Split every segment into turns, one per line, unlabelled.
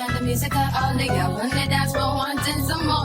turn the music up? All the girls on the dance floor wanting some more.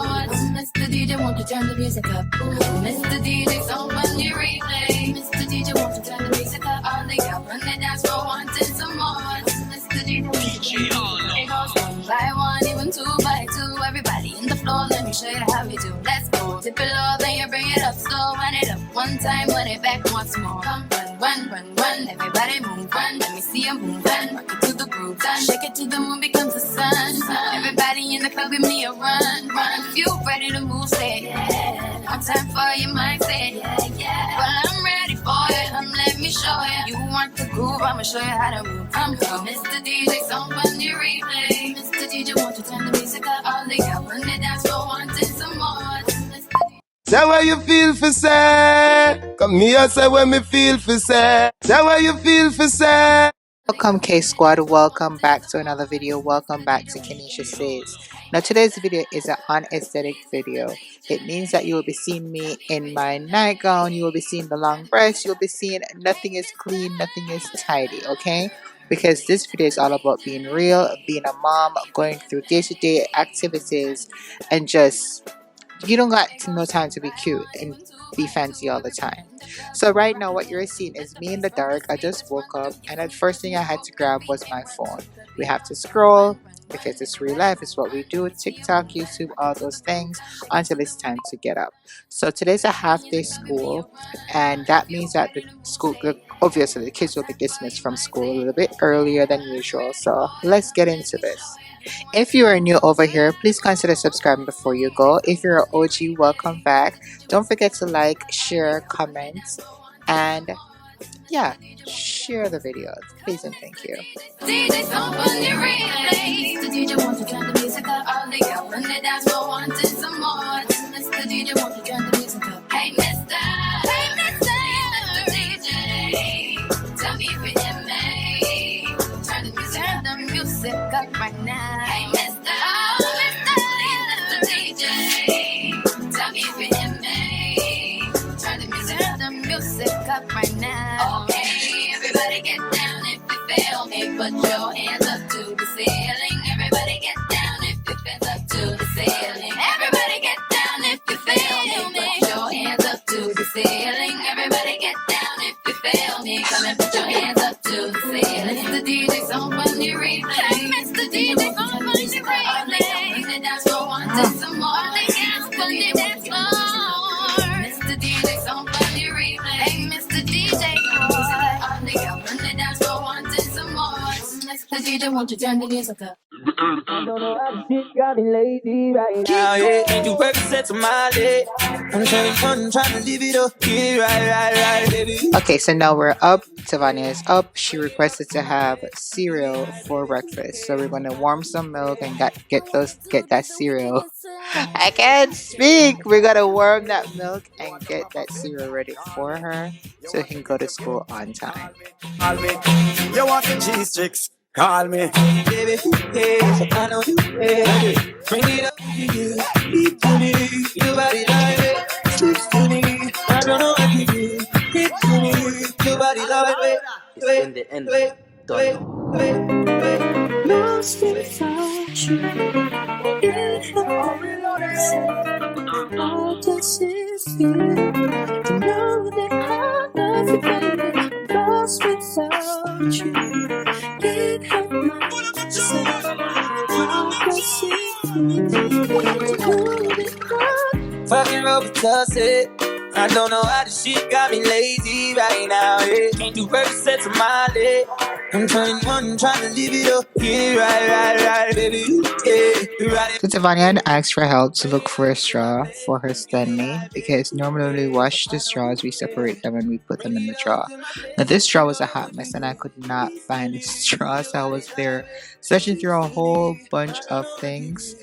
Mr. DJ, won't you turn the music up? Mr. DJ, so on your replay. Mr. DJ, won't you turn the music up? All the girls on the dance floor wanting some more. Mr. DJ, won't you turn the music up? It goes one by one, even two by two. Everybody in the floor, let me show you how we do. Let's go. Tip it low, then you bring it up slow. Run it up one time, run it back once more. Come run, everybody move, run. Let me see you move, run. Rock it to the groove, done. Shake it till the moon becomes the sun. Everybody in the club, give me a run. If you ready to move, say yeah. One time for your mind, say yeah. Well, I'm ready for it. Let me show you. You want the groove, I'ma show you how to move. Come, Mr. DJ, song on your replay. Mr. DJ, won't you turn the music up? All the girls on the dance floor wanting some more.
Say what you feel for say. Come here, say what me feel for say. Say what you feel for say.
Welcome K Squad, welcome back to another video, welcome back to KeneishaSays. Now today's video is an unaesthetic video. It means that you will be seeing me in my nightgown, you will be seeing the long breasts, you'll be seeing nothing is clean, nothing is tidy, okay? Because this video is all about being real, being a mom, going through day-to-day activities, and just, you don't got no time to be cute and be fancy all the time. So right now what you're seeing is me in the dark. I just woke up and the first thing I had to grab was my phone. We have to scroll because it's real life, it's what we do, TikTok, YouTube, all those things until it's time to get up. So today's a half-day school, and that means that the school, obviously the kids will be dismissed from school a little bit earlier than usual. So let's get into this. If you are new over here, please consider subscribing before you go. If you're an OG, welcome back. Don't forget to like, share, comment, and yeah, share the videos. Please and thank you.
DJ, song on your replay. Mr. DJ, won't you turn the music up? All the girls on the dance floor wanting some more. Mr. DJ, won't you turn the music up? Hey, Mr. DJ, tell me if you hear me. Turn the music up right now. Hey, Mr. DJ, tell me if you hear me. Turn the music up right now. Okay, everybody get down if you feel me. Put your hands up to the ceiling. Everybody get down if you feel up to the ceiling. Everybody get down if you feel me. Put your hands up to the ceiling. Everybody get down if you feel me. Come and put your hands up to the ceiling. It's the DJ song on your replay. Mr. DJ song on your replay. The dance floor wanting some more. The dance on the dance floor. Mr. DJ song on your replay. Hey, Mr. DJ, on the girl on the dance floor wanting some more. Mr. DJ, won't you turn the music up?
I don't know how this shit got me lazy right now, yeah. Can't do represent to my day. I'm trying to live it up, yeah, right, baby.
Okay, so now we're up. Tavania is up. She requested to have cereal for breakfast. So we're gonna warm some milk and get that cereal. I can't speak. We're gonna warm that milk and get that cereal ready for her so he can go to school on time.
Call me. You want the cheese tricks? Call me, baby. Hey, I know you. Hey, bring it up to you. Speak to me. Your body like it. Speak to me. I don't know what you do. Speak to me. Your body like it.
It's in the end. Done.
Lost without you. How does it feel to know that I love you, baby? Lost without you. Can't help myself. How does it feel to know that
Fucking rope toss it. I don't know how this shit got me lazy right now, yeah. Can't do represent to my day. I'm trying to live it up, yeah, right, baby, yeah, right.
So Tavania asked for help to look for a straw for her Stanley because normally when we wash the straws, we separate them and we put them in the straw. Now this straw was a hot mess and I could not find the straw, so I was there searching through a whole bunch of things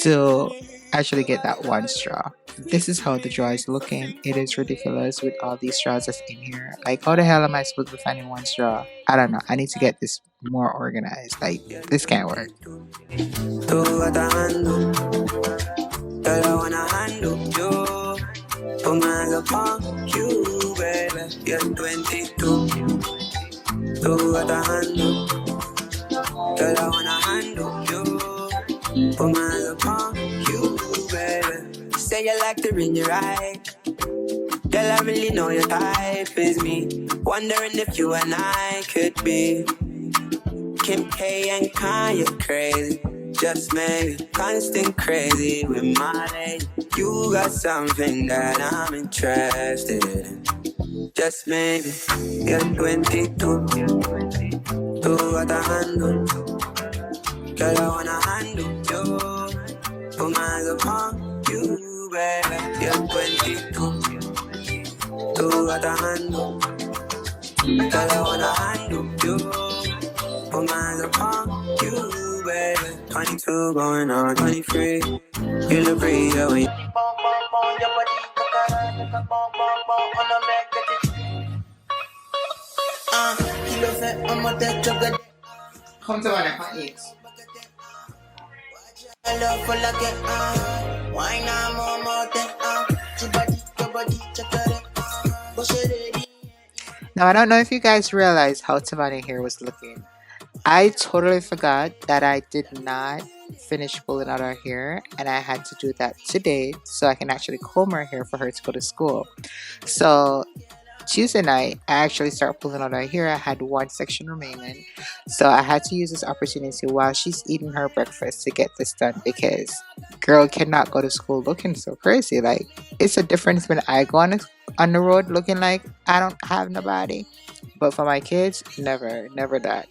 to actually get that one straw. This is how the drawer is looking. It is ridiculous with all these straws that's in here. Like, how the hell am I supposed to find one straw? I don't know. I need to get this more organized. Like, this can't work.
Put my hands upon you, baby. You say you like to read your right. Girl, I really know your type is me. Wondering if you and I could be Kim K and Kanye crazy. Just maybe constant crazy with my lady. You got something that I'm interested in. Just maybe you're 22. Do what I handle. Girl, I wanna handle you. Put my hands upon you, baby. You're 22. Do what I handle. Girl, I wanna handle you. Put my hands upon you, baby. 22 going on 23. You look pretty, yeah, when you
Come to one of my eats. Now I don't know if you guys realize how Tavani hair was looking. I totally forgot that I did not finish pulling out her hair, and I had to do that today so I can actually comb her hair for her to go to school. So Tuesday night, I actually started pulling out her hair. I had one section remaining, so I had to use this opportunity while she's eating her breakfast to get this done, because girl cannot go to school looking so crazy. Like, it's a difference when I go on the road looking like I don't have nobody, but for my kids, never that.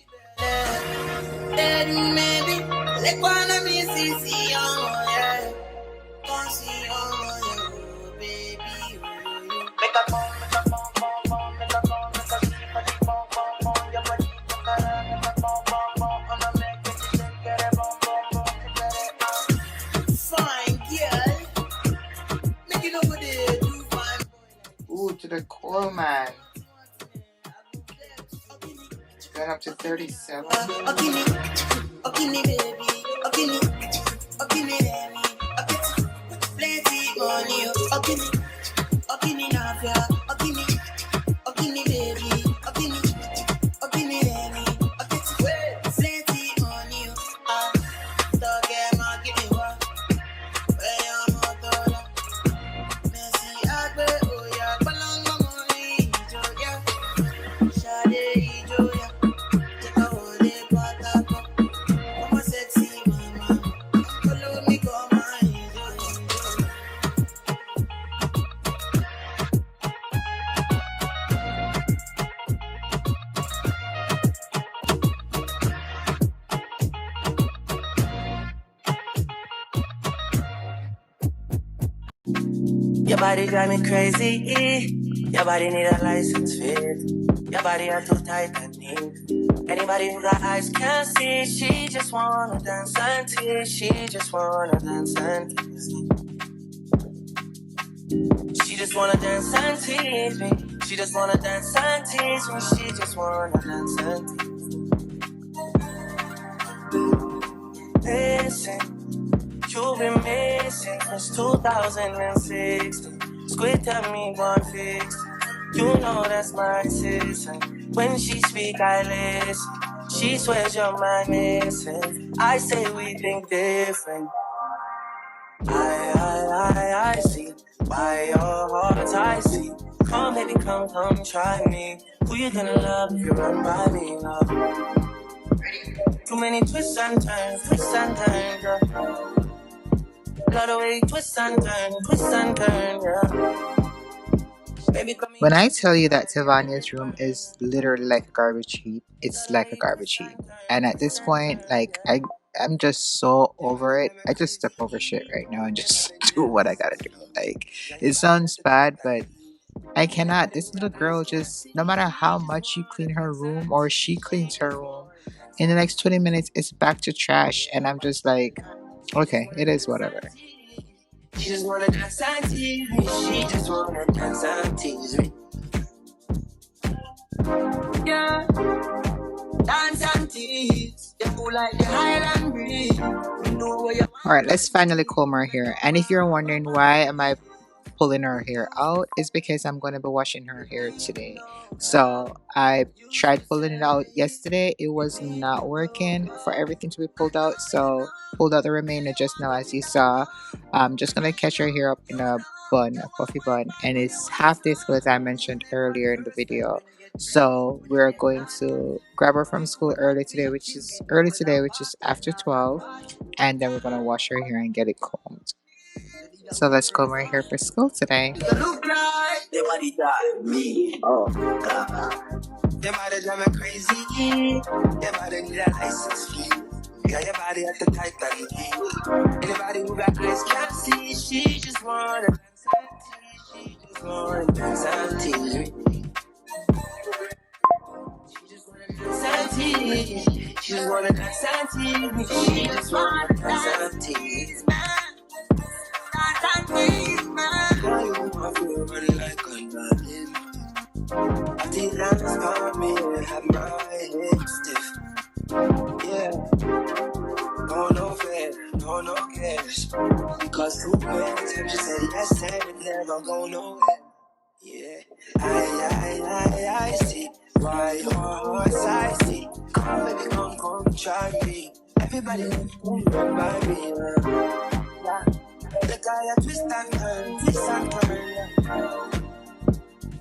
Ooh, to the core, man. Going up to 37.
Your body drive me crazy. Your body need a license fit. Your body are too tight and neat. Anybody who got eyes can see. She just wanna dance and tease. She just wanna dance and tease me. She just wanna dance and tease me. She just wanna dance and tease me. She just wanna dance and tease me. Listen. You've been missing since 2016. Squid at me, one fix. You know that's my sister. When she speak, I listen. She swears you're my missing. I say we think different. I see. By your heart, I see. Come, baby, come, try me. Who you gonna love if you run by me, love? Too many twists and turns, yeah. Love the way twist and turn, yeah. Baby,
When I tell you that Tavania's room is literally like a garbage heap, it's like a garbage heap. And at this point, like I'm just so over it. I just step over shit right now and just do what I gotta do. Like, it sounds bad, but I cannot. This little girl just, no matter how much you clean her room or she cleans her room, in the next 20 minutes it's back to trash, and I'm just like, okay, it is whatever.
She just wanna dance and tease me. She just wanna dance and tease me. Yeah, dance and tease. You feel like the Highland breeze.
Alright, let's finally comb her hair. And if you're wondering why am I pulling her hair out is because I'm going to be washing her hair today. So I tried pulling it out yesterday. It was not working for everything to be pulled out. So pulled out the remainder just now, as you saw. I'm just going to catch her hair up in a bun, a puffy bun, and it's half day school, as I mentioned earlier in the video. So we're going to grab her from school which is after 12, and then we're going to wash her hair and get it combed. So let's comb her hair for school today.
Look like they want to die. Me. Oh, God. Your body drive me crazy. Your body need a license fee. Yeah, your body at the tight and anybody who got eyes can't see. She just wanna dance and tea. She just wanna dance and tea. She just wanna dance and tea. She just wanna dance and tea. She just wanna dance and tea. How you want to run like a nothing? I think that's about me and have my head stiff. Yeah, no fair, no cash. Because too many times you said yes and it never go nowhere. Yeah, I see why your heart's I see. Come baby, come try me. Everybody remember me. Yeah. The guy a twist and turn, yeah.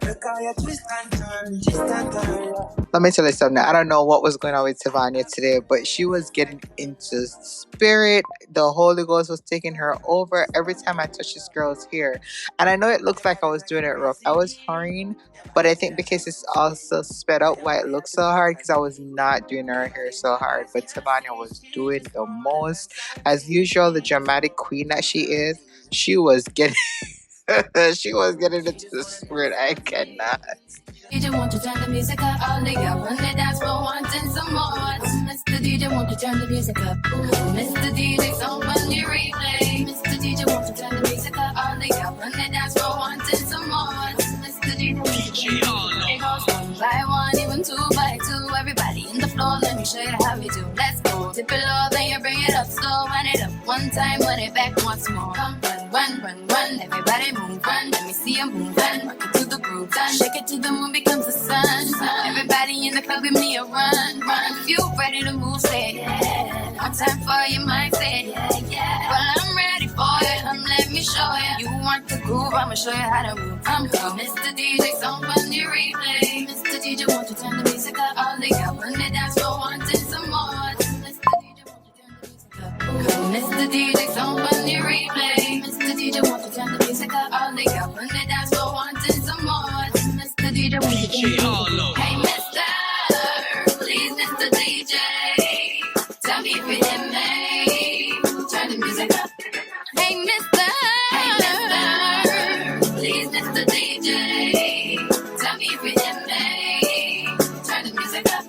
The guy a twist and turn, yeah.
Let me tell you something. I don't know what was going on with Tavania today, but she was getting into spirit. The Holy Ghost was taking her over every time I touched this girl's hair. And I know it looks like I was doing it rough. I was hurrying, but I think because it's also sped up why it looks so hard, because I was not doing her hair so hard. But Tavania was doing the most. As usual, the dramatic queen that she is, she was getting she was getting into the spirit. I cannot.
DJ, won't you turn the music up? All they got when they dance for wanting some more. Mr. DJ, won't you turn the music up? Mr. DJ, so when you replay. Mr. DJ, won't you turn the music up? All they got when they dance for wanting some more. Mr. DJ, it goes one by one, even two by two. Everybody in the floor, let me show you how we do. Let's go. Tip it low, then you bring it up slow. Run it up one time, run it back once more. Come run, everybody move, run. Let me see you move, run. Rock it to the groove, done. Shake it till the moon becomes the sun. Everybody in the club, give me a run. If you ready to move, say yeah. One time for your mind, say yeah. Well, I'm ready for it, let me show you. You want the groove, I'ma show you how to move. Come, Mr. DJ, so when you replay. Mr. DJ, won't you turn the music up? All they got when they dance for wanting some more. Mr. DJ, so when you replay. Mr. DJ, won't you turn the music up? All they got when they dance for wanting some more. Mr. DJ, won't you turn the music up? Hey, Mr. Please, Mr. DJ, tell me if you hit me. Turn the music up. Hey, Mr. Please, Mr. DJ, tell me if you hit me. Turn the music up.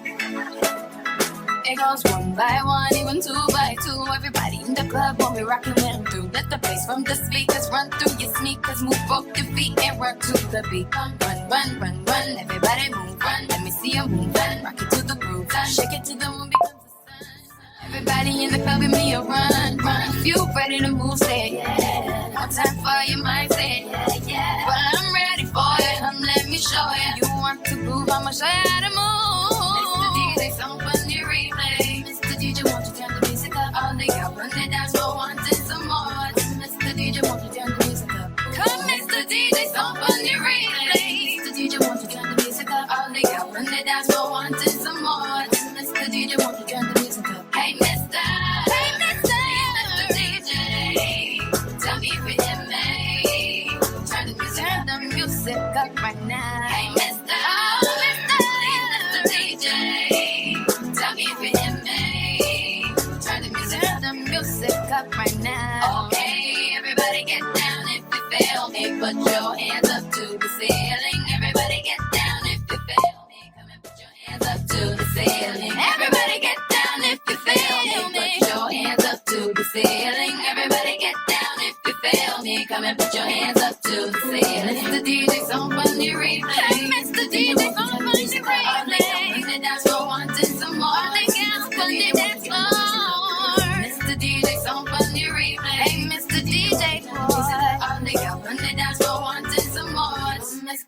It goes one by one, even two by two. Everybody in the club when we rockin' with them through. Let the bass from the speakers run through your sneakers. Move both your feet and rock to the beat. Run. Everybody move, run. Let me see you move, run. Rock it to the groove, done. Shake it till the moon becomes the sun. Everybody in the club give me a run. If you ready to move, say yeah. One time for your mind, say yeah. Well, I'm ready for it, let me show you. You want to groove, I'ma show you how to move. Mr. DJ, some fun you replay. Mr. DJ, won't you turn the music up? All they got when they dance for wanting some more. Mr. DJ, won't you turn the music up? Come, Mr. DJ, some fun you replay. Mr. DJ, won't you turn the music up? All they got when they dance for wanting some more. Mr. DJ, won't you turn the music up? Hey, Mr. DJ, tell me if you hear me. Turn the music up right now. Hey, Mr. DJ, tell me if you hear me. Turn the music up right now. Okay, everybody get down if you feel me. Put your hands up to the ceiling. Everybody get down if you feel me. Come and put your hands up to the ceiling. Everybody get down if you feel me. Put your hands up to the ceiling. Everybody get down if you feel me. Come and put your hands up to the ceiling. Mr. DJ, so fun you replay. Hey, Mr. DJ, so fun you replay. They dance for wanting some more. They dance for the dance floor. Mr. DJ, so fun you replay. Hey, Mr. DJ, boy. All they got when they dance for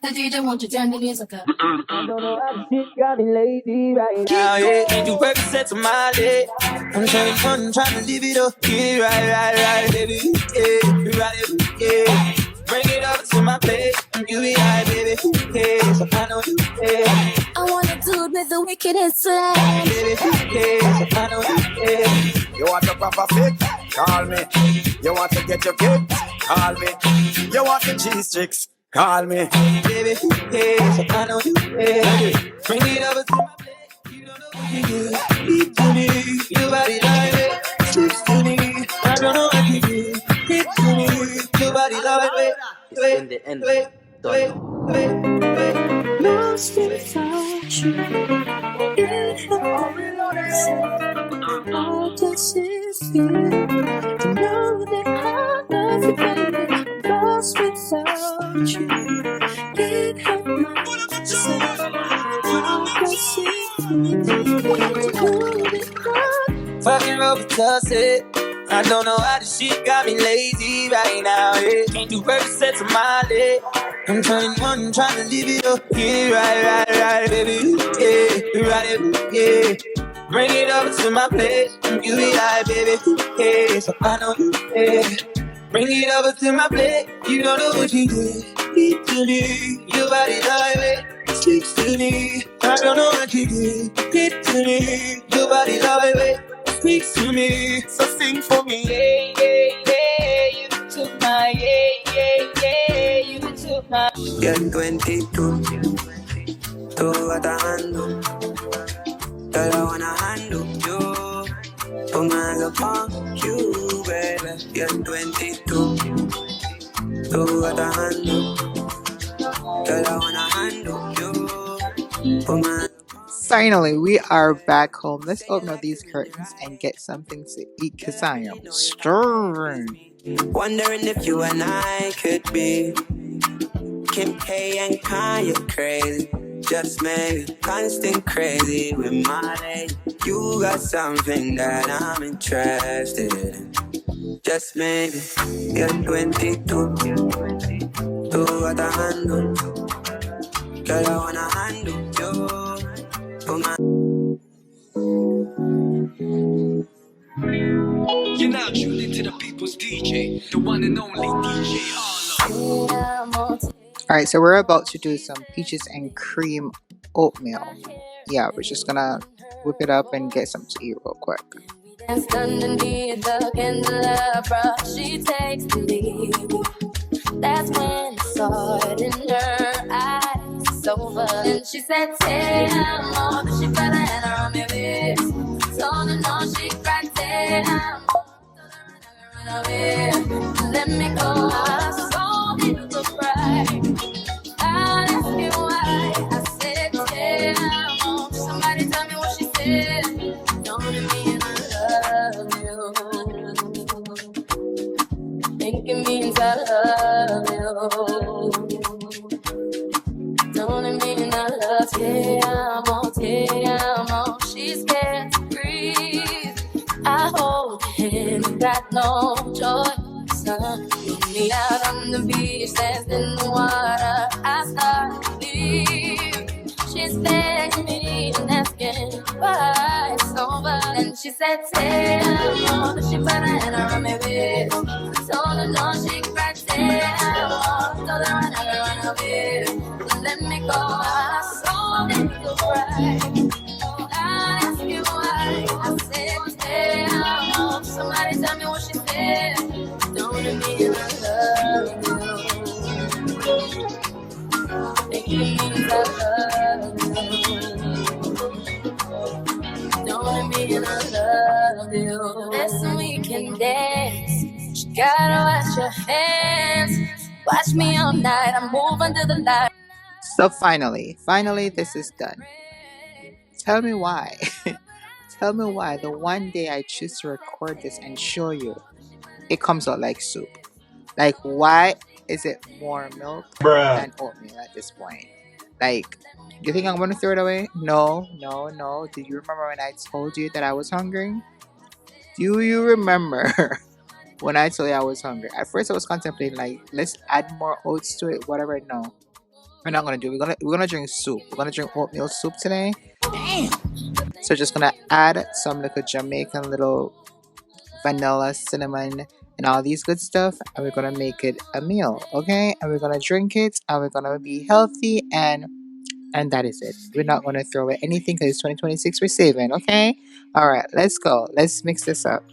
Mr. DJ, won't you turn the music up?
I don't know how this shit got me lazy right now, yeah. Can't do every set to my day. I'm trying to fun, trying to live it up. Yeah, right, baby. Yeah, you right, yeah. Bring it up to my plate. You be high, baby. Yeah, so I know you care.
I wanna do it with the wickedest slang.
Baby, yeah, so I know you care.
You want a proper fit? Call me. You want to get your kick? Call me. You want the cheese tricks? Call me.
Baby, yeah, so I know you care. Bring it over to my plate. You don't know what you do. Speak to me. Your body like it. Speak to me. I don't know what you do. Speak to me. Your body like it. Wait.
Lost without you. How does it feel to know that I love you, baby? Lost without you. Can't help myself. How does it feel to know that I
Fucking over it. I don't know how this shit got me lazy right now, yeah. Can't do every set to my day. I'm trying to live it up. Yeah, right, baby. Yeah, you right, yeah. Bring it over to my place. You be high, baby. Yeah, so I know you care. Bring it over to my plate. You don't know what you did. Speak to me. Your body like it. Speaks to me. I don't know what you did. Speak to me. Your body like it. Speaks to me. So sing for me. Yeah. You took my yeah. You took my.
You're 22, tú atando. Girl, I wanna handle you. Put my love on you, baby. You're 22, tú atando. Girl, I wanna handle you. Put my.
Finally, we are back home. Let's open up these curtains and get something to eat because I am starving.
Wondering if you and I could be Kim K and Kanye crazy. Just maybe constant crazy with my lady. You got something that I'm interested in. Just maybe. You're 22. Tú got a handle. Girl, I wanna handle you.
You're now tuned into the people's DJ, the one and only DJ Arlo.
Alright, so we're about to do some peaches and cream oatmeal. Yeah, we're just gonna whip it up and get something to eat real quick.
underneath the candelabra, she takes the lead. That's when I saw it in her eyes. It's over. And she said, "Damn, more than she better and her on me with." Told her no, she cried, "Damn, run away, let me go." I saw it look right. I asked me why. I said, "Damn, somebody tell me what she said." Don't let me in, I love you. Think it means I love you. Don't it mean I love you? Te amo. She's scared to breathe. I hold him, got no choice. Put me out on the beach, danced in the water. I start to leave. She's begging me and asking why it's over. And she said, "Tell me she better and I run me with." Told her no, she cried, "Tell me." Told her I never run away. Let me go. I saw it go right. I asked you why. I said, "Tell me." Somebody tell me what she said. Don't it mean I love you? It means I love you. Don't it mean I love you? Listen, we can dance. You gotta wash your hands. Watch me all night. I'm moving to the light.
So finally, this is done. Tell me why. Tell me why the one day I choose to record this and show you, it comes out like soup. Like, why is it more milk than oatmeal at this point? Like, do you think I'm going to throw it away? No. Do you remember when I told you that I was hungry? Do you remember when I told you I was hungry? At first I was contemplating, like, let's add more oats to it, whatever. No. we're not gonna do. We're gonna drink soup. We're gonna drink oatmeal soup today. So just gonna add some little Jamaican little vanilla, cinnamon, and all these good stuff, and we're gonna make it a meal, okay? And we're gonna drink it, and we're gonna be healthy, and that is it. We're not gonna throw away anything because it's 2026. We're saving, okay? All right, let's go. Let's mix this up.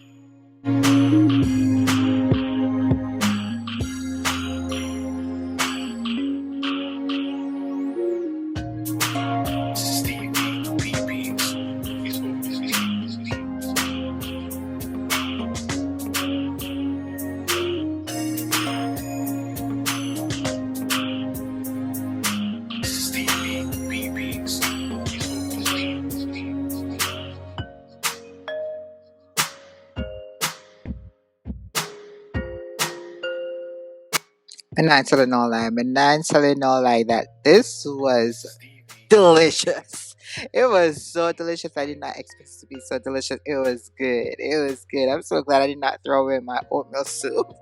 And I'm telling no lie, and I'm telling no lie that this was delicious. It was so delicious. I did not expect it to be so delicious. It was good. It was good. I'm so glad I did not throw away my oatmeal soup.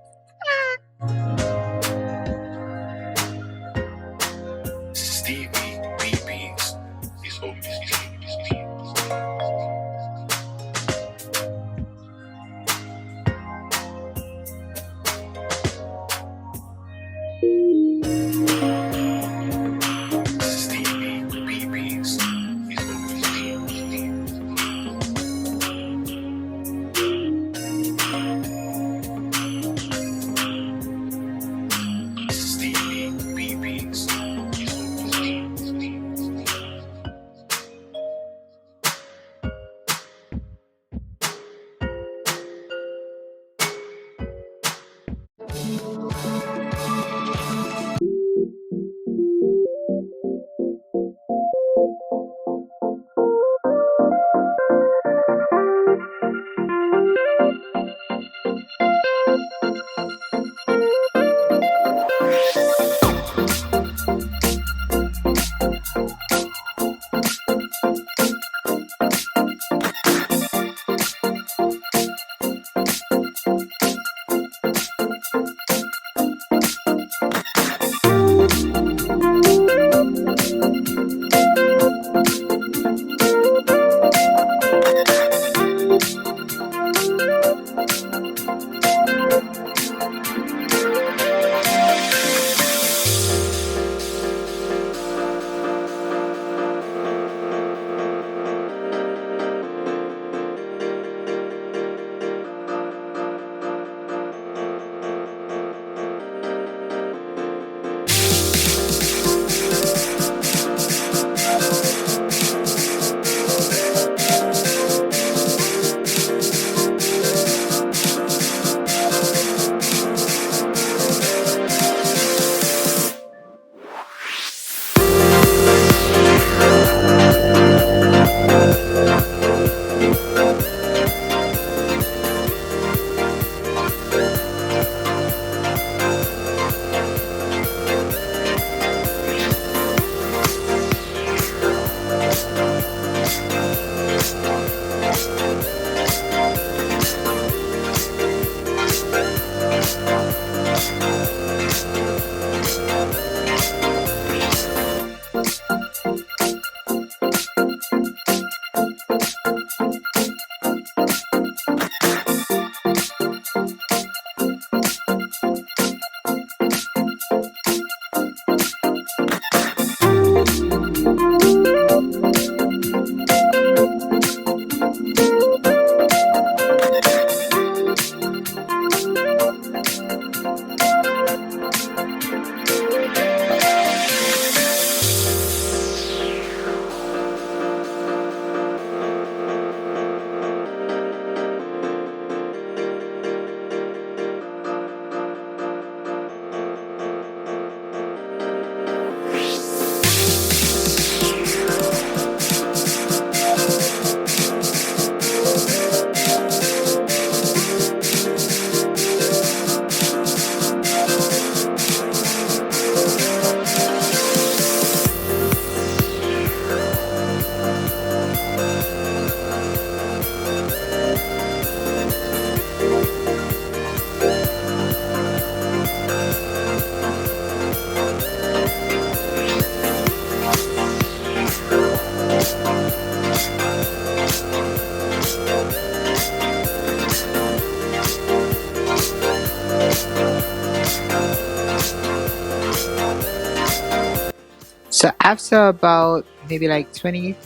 So after about maybe like 20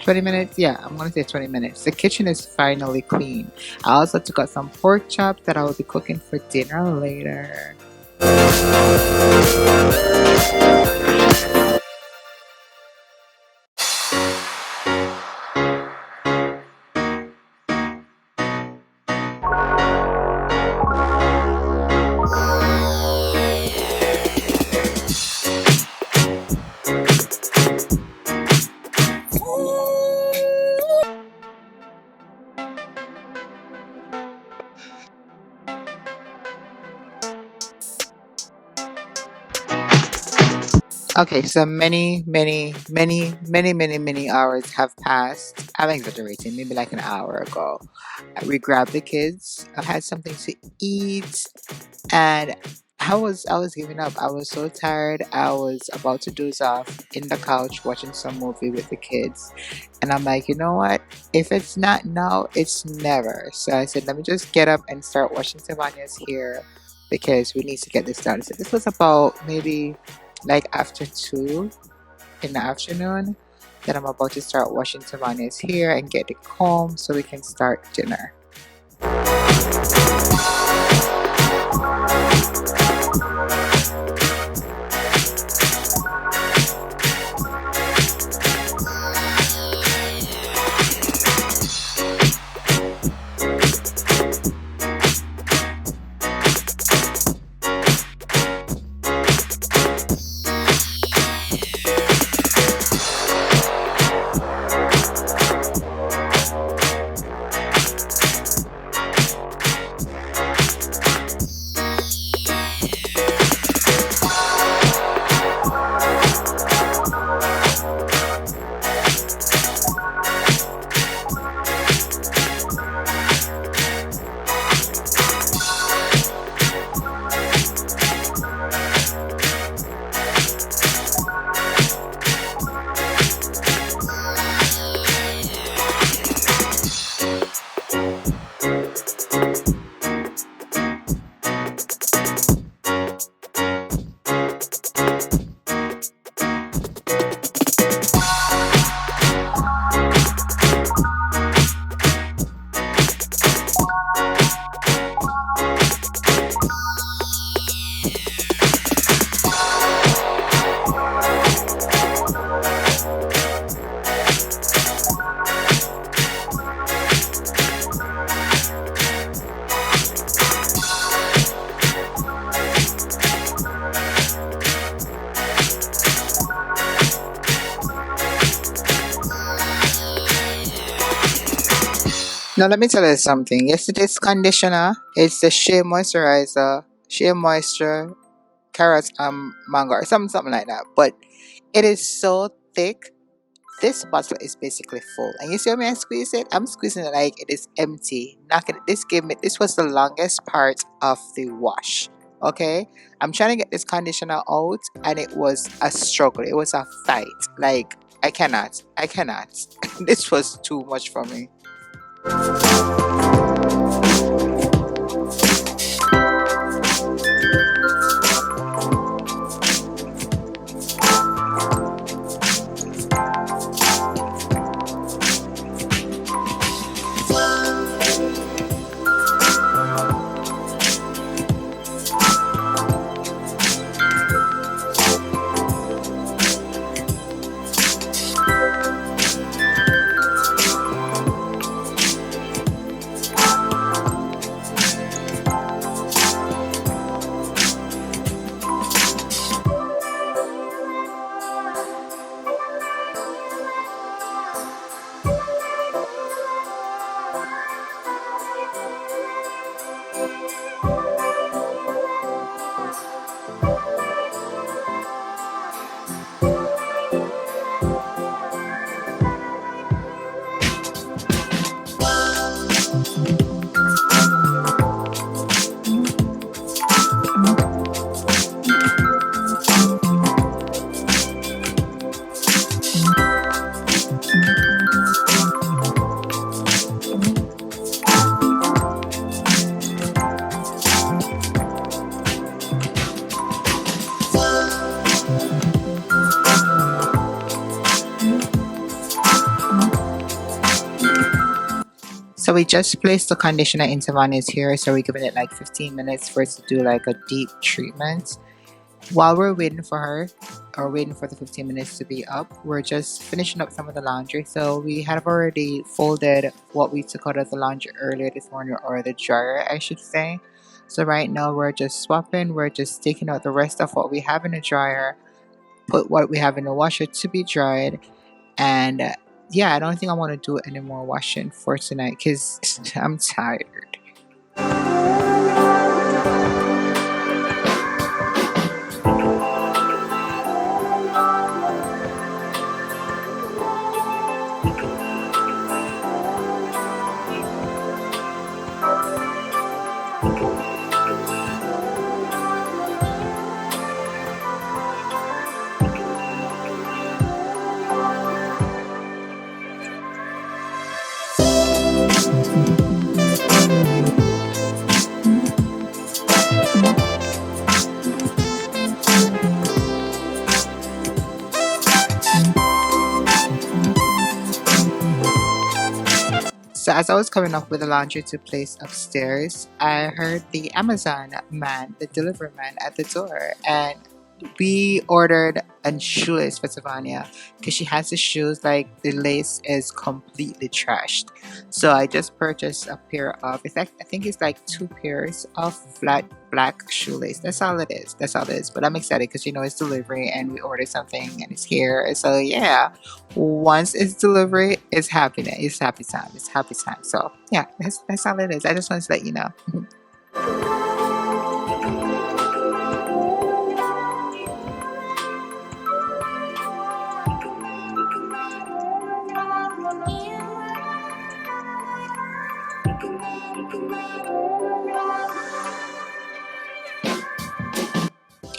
minutes, yeah, I'm gonna say 20 minutes, the kitchen is finally clean. I also took out some pork chops that I will be cooking for dinner later. Okay, so many hours have passed. I'm exaggerating, maybe like an hour ago. We grabbed the kids. I had something to eat, and I was giving up. I was so tired. I was about to doze off in the couch watching some movie with the kids, and I'm like, you know what? If it's not now, it's never. So I said, let me just get up and start washing Savannah's hair because we need to get this done. So this was about maybe like after 2 in the afternoon. Then I'm about to start washing Savannah's hair and get it combed so we can start dinner. Now let me tell you something. Yesterday's conditioner is the Shea Moisturizer, Shea Moisture, Carrot Mango or something like that. But it is so thick. This bottle is basically full. And you see me I squeeze it? I'm squeezing it like it is empty. This was the longest part of the wash. Okay? I'm trying to get this conditioner out and it was a struggle. It was a fight. Like I cannot. This was too much for me. So we just placed the conditioner in Savannah's hair, so we're giving it like 15 minutes for it to do like a deep treatment. While we're waiting for her, or waiting for the 15 minutes to be up, we're just finishing up some of the laundry. So we have already folded what we took out of the laundry earlier this morning, or the dryer I should say. So right now we're just swapping, we're just taking out the rest of what we have in the dryer, put what we have in the washer to be dried, and yeah, I don't think I want to do any more washing for tonight because I'm tired. So as I was coming up with the laundry to place upstairs, I heard the Amazon man, the delivery man at the door, and we ordered a shoelace for Savannah because she has the shoes like the lace is completely trashed. So I just purchased a pair of, it's like, I think it's like 2 pairs of flat black shoelace. That's all it is. That's all it is. But I'm excited because you know it's delivery and we ordered something and it's here. So yeah, once it's delivery, it's happiness. It's happy time. It's happy time. So yeah, that's all it is. I just wanted to let you know.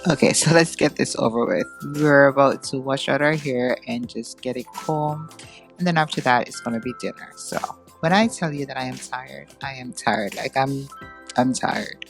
Okay, so let's get this over with. We're about to wash out our hair and just get it combed. And then after that, it's gonna be dinner. So when I tell you that I am tired, I am tired. Like I'm tired.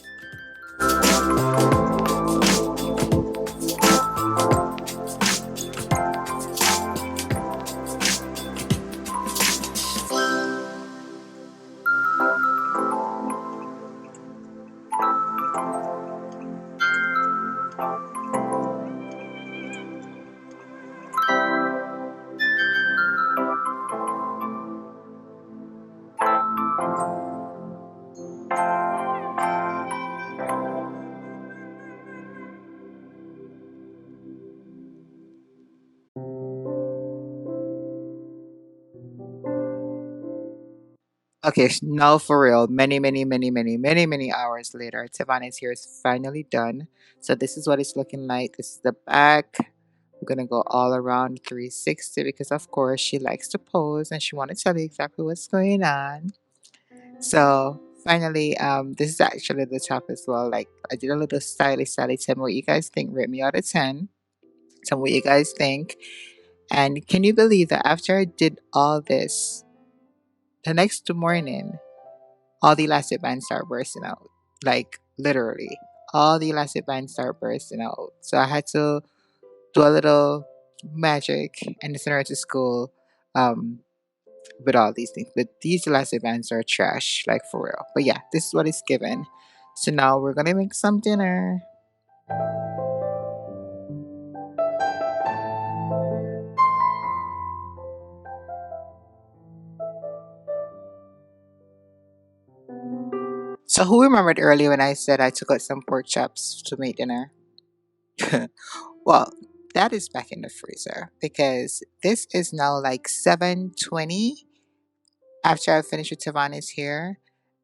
Okay, now for real. Many hours later, Tavana's hair is finally done. So this is what it's looking like. This is the back. We're gonna go all around 360 because of course she likes to pose and she wants to tell you exactly what's going on. So finally, this is actually the top as well. Like I did a little styly. Tell me what you guys think. Rate me out of 10. Tell me what you guys think. And can you believe that after I did all this, the next morning, all the elastic bands start bursting out. Like literally, all the elastic bands start bursting out. So I had to do a little magic and send her to school um, with all these things. But these elastic bands are trash, like for real. But yeah, this is what it's given. So now we're gonna make some dinner. So who remembered earlier when I said I took out some pork chops to make dinner? Well, that is back in the freezer because this is now like 7:20 after I finish with Tavani's here,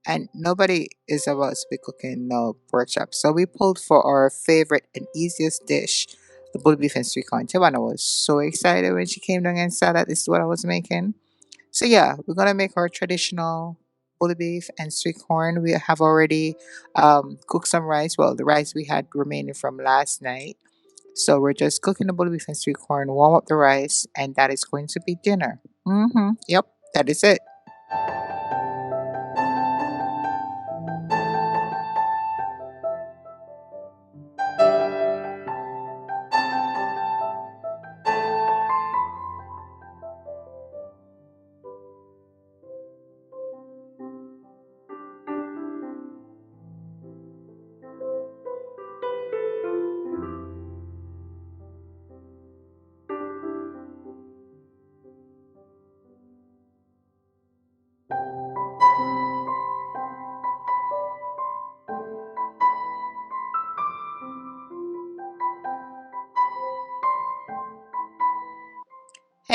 and nobody is about to be cooking no pork chops. So we pulled for our favorite and easiest dish, the bull beef and sweet corn. Tavana was so excited when she came down and saw that this is what I was making. So yeah, we're gonna make our traditional bully beef and sweet corn. We have already cooked some rice. Well, the rice we had remaining from last night. So we're just cooking the bully beef and sweet corn, warm up the rice, and that is going to be dinner. Yep, that is it.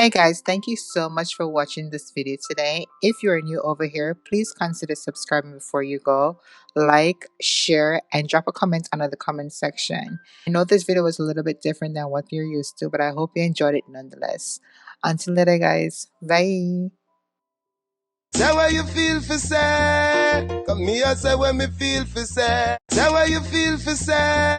Hey guys, thank you so much for watching this video today. If you're new over here, please consider subscribing before you go. Like, share, and drop a comment under the comment section. I know this video was a little bit different than what you're used to, but I hope you enjoyed it nonetheless. Until later guys, bye!
Say what you feel for say. Come here, say what me feel for say. Say what you feel for say.